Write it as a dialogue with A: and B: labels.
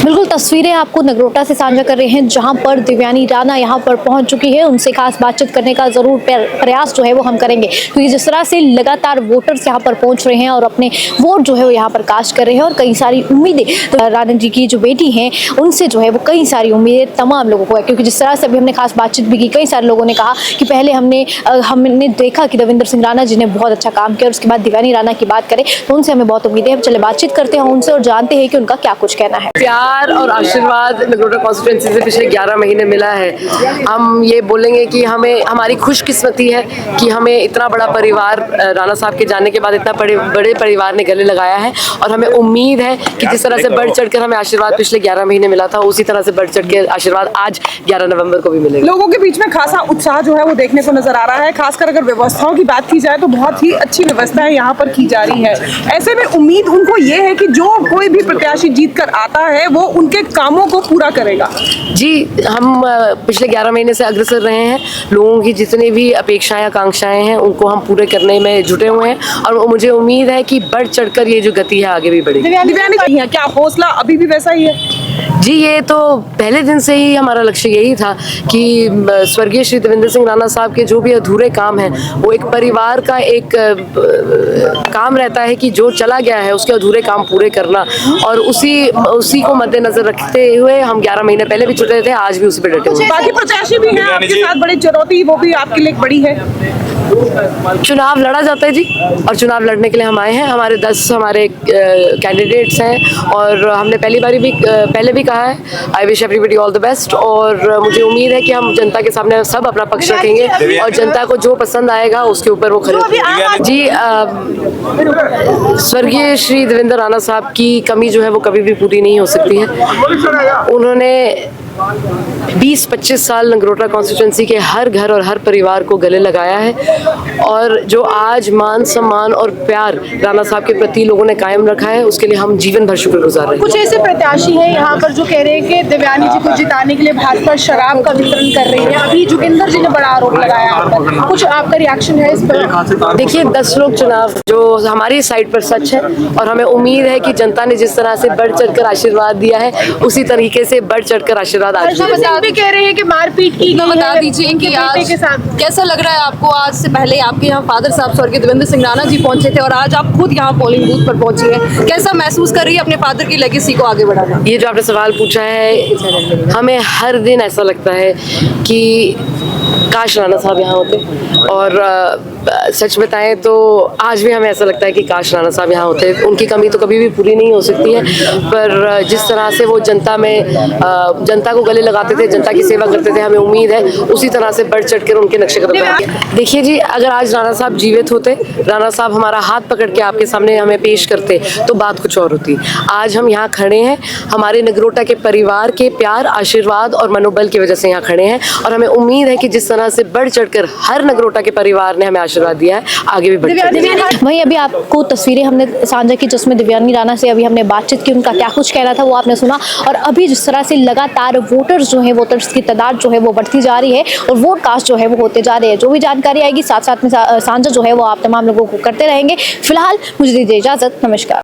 A: बिल्कुल तस्वीरें आपको नगरोटा से साझा कर रहे हैं, जहां पर देवयानी राणा यहां पर पहुंच चुकी है। उनसे खास बातचीत करने का जरूर प्रयास जो है वो हम करेंगे, क्योंकि जिस तरह से लगातार वोटर्स यहां पर पहुंच रहे हैं और अपने वोट जो है वो यहां पर कास्ट कर रहे हैं और कई सारी उम्मीदें तो राणा जी की जो बेटी हैं उनसे जो है वो कई सारी उम्मीदें तमाम लोगों को है। क्योंकि जिस तरह से अभी हमने खास बातचीत भी की, कई सारे लोगों ने कहा कि पहले हमने देखा कि देवेंद्र सिंह राणा जी ने बहुत अच्छा काम किया और उसके बाद देवयानी राणा की बात करें तो उनसे हमें बहुत उम्मीदें हैं। चले बातचीत करते हैं उनसे और जानते हैं कि उनका क्या कुछ कहना है।
B: प्यार और आशीर्वाद नगरोटा कॉन्स्टिट्यूंसी से पिछले 11 महीने मिला है। हम ये बोलेंगे कि हमारी खुशकिस्मती है कि हमें इतना बड़ा परिवार राणा साहब के जाने के बाद इतना बड़े परिवार ने गले लगाया है और हमें उम्मीद है कि जिस तरह से बढ़ चढ़कर हमें आशीर्वाद पिछले 11 महीने मिला था उसी तरह से बढ़ चढ़ के आशीर्वाद आज 11 नवंबर को भी मिलेगा।
C: लोगों के बीच में खासा उत्साह जो है वो देखने को नजर आ रहा है। खासकर अगर व्यवस्थाओं की बात की जाए तो बहुत ही अच्छी व्यवस्था है यहाँ पर की जा रही है। ऐसे में उम्मीद उनको ये है कि जो कोई भी प्रत्याशी जीत कर आता है वो उनके कामों को पूरा करेगा।
B: जी, हम पिछले 11 महीने से अग्रसर रहे हैं। लोगों की जितनी भी अपेक्षाएं आकांक्षाएं हैं उनको हम पूरे करने में जुटे हुए हैं और मुझे उम्मीद है कि बढ़ चढ़कर ये जो गति है आगे भी बढ़ेगी।
C: दिव्यानी क्या हौसला अभी भी वैसा ही है?
B: जी, ये तो पहले दिन से ही हमारा लक्ष्य यही था कि स्वर्गीय श्री देवेंद्र सिंह राणा साहब के जो भी अधूरे काम हैं वो एक परिवार का एक काम रहता है कि जो चला गया है उसके अधूरे काम पूरे करना, और उसी को मद्देनजर रखते हुए हम 11 महीने पहले भी जुटे थे, आज भी उसी पे डटे हुए।
C: बाकी प्रत्याशी भी हैं आपके साथ, बड़ी चुनौती वो भी आपके लिए बड़ी है।
B: चुनाव लड़ा जाता है जी, और चुनाव लड़ने के लिए हम आए हैं। हमारे 10 कैंडिडेट्स हैं और हमने पहले भी कहा है I wish everybody all the best, और मुझे उम्मीद है कि हम जनता के सामने सब अपना पक्ष रखेंगे और जनता को जो पसंद आएगा उसके ऊपर वो खड़े। जी, स्वर्गीय श्री देवेंद्र राणा साहब की कमी जो है वो कभी भी पूरी नहीं हो सकती है। उन्होंने 20-25 साल नगरोटा कॉन्स्टिट्यूंसी के हर घर और हर परिवार को गले लगाया है, और जो आज मान सम्मान और प्यार राणा साहब के प्रति लोगों ने कायम रखा है उसके लिए हम जीवन भर शुक्रगुजार रहे हैं।
D: कुछ ऐसे प्रत्याशी हैं यहाँ पर जो कह रहे हैं कि देवयानी जी को जिताने के लिए भाजपा शराब का वितरण कर रही है। अभी जोगिंदर जी ने बड़ा आरोप लगाया आप पर, कुछ आपका रिएक्शन है इस पर?
B: देखिए, 10 लोग चुनाव जो हमारी साइड पर सच है, और हमें उम्मीद है कि जनता ने जिस तरह से बढ़ चढ़कर आशीर्वाद दिया है उसी तरीके से बढ़ चढ़कर आशीर्वाद आज
D: भी कह रहे हैं कि मारपीट की गई है।
E: बता दीजिए कि आज
D: के साथ
E: कैसा लग रहा है आपको? आज से पहले आपके यहाँ फादर साहब स्वर्गीय देवेंद्र सिंह राणा जी पहुंचे थे और आज आप खुद यहाँ पोलिंग बूथ पर पहुंची है। कैसा महसूस कर रही है अपने फादर की लेगेसी को आगे बढ़ाना?
B: ये जो आपने सवाल पूछा है, हमें हर दिन ऐसा लगता है कि काश राणा साहब यहाँ होते, और सच बताएं तो आज भी हमें ऐसा लगता है कि काश राणा साहब यहाँ होते। उनकी कमी तो कभी भी पूरी नहीं हो सकती है, पर जिस तरह से वो जनता को गले लगाते थे, जनता की सेवा करते थे, हमें उम्मीद है उसी तरह से बढ़ चढ़ कर उनके नक्शे कदम पे। देखिए जी, अगर आज राणा साहब जीवित होते, राणा साहब हमारा हाथ पकड़ के आपके सामने हमें पेश करते तो बात कुछ और होती। आज हम यहाँ खड़े हैं हमारे नगरोटा के परिवार के प्यार, आशीर्वाद और मनोबल की वजह से यहाँ खड़े हैं, और हमें उम्मीद है कि जिस तरह से बढ़ चढ़कर हर नगरोटा के परिवार ने हमें आशीर्वाद दिया है आगे भी बढ़।
A: वहीं अभी आपको तस्वीरें हमने साझा की जिसमें देवयानी राणा से अभी हमने बातचीत की, उनका क्या कुछ कहना था वो आपने सुना। और अभी जिस तरह से लगातार वोटर्स की तादाद जो है वो बढ़ती जा रही है और वोट कास्ट जो है वो होते जा रहे हैं। जो भी जानकारी आएगी साथ साथ में साझा जो है वो आप तमाम लोगों को करते रहेंगे। फिलहाल मुझे दीजिए इजाजत, नमस्कार।